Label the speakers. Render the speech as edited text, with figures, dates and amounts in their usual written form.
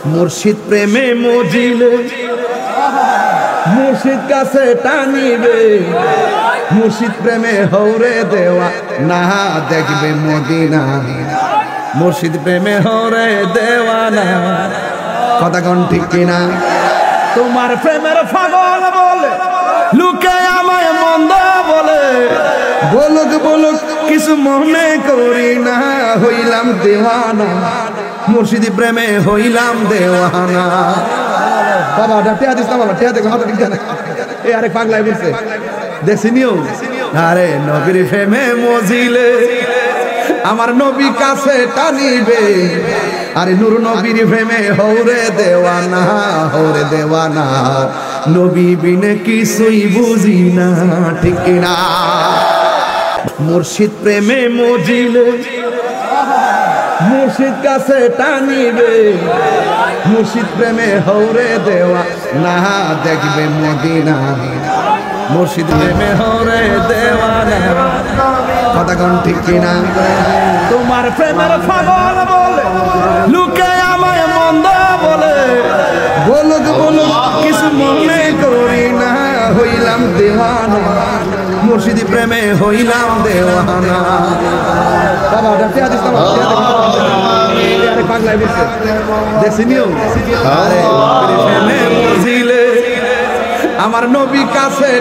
Speaker 1: মুর্শিদ প্রেমে মজিলে মুর্শিদ কাছে টানিবে, মুর্শিদ প্রেমে হৌরে দেওয়া না দেখবে মদিনা। মুর্শিদ প্রেমে হৌরে দেওয়া না, কথা কোন ঠিক কিনা? তোমার প্রেমের পাগল বলে লুকে আমায় মন্দ বলে, বলুক বলুক কিছু মনে করি না, হইলাম দেওয়ানা। মুর্শিদ প্রেমে হইলাম দেওয়ানা। বাবা টেয়া দিস না, বাবা টেয়া দেখো হাতে ঠিক জানে। এই আরেক পাগলাই বলছে দেখছিনিও, আরে নবীর প্রেমে মজিলে আমার নবী কাছে টানিবে, আরে নূর নবীর প্রেমে হৌরে দেওয়ানা, হৌরে দেওয়ানা। নবী বিনে কিছুই বুঝি না, ঠিক কিনা? মুর্শিদ প্রেমে মজিলে মুর্শিদ কাছে টানিবে, মুর্শিদ প্রেমে হৌরে দেওয়া না দেখবে মদিনা। মুর্শিদ প্রেমে হৌরে দেওয়া না, কথা কোন ঠিক কিনা? তোমার প্রেমের পাগল বলে লুকে আমায় মন্দ বলে, বলুক বলুক কিছু মনে করি না, হইলাম দেওয়ানা। মুর্শিদ প্রেমে হইলাম দেওয়ানা। বাবা ওটা টেয়া দিস না, আরে পাগলাই বলছে দেখছিনিও, আরে প্রেমে মজিলে আমার নবী কাছে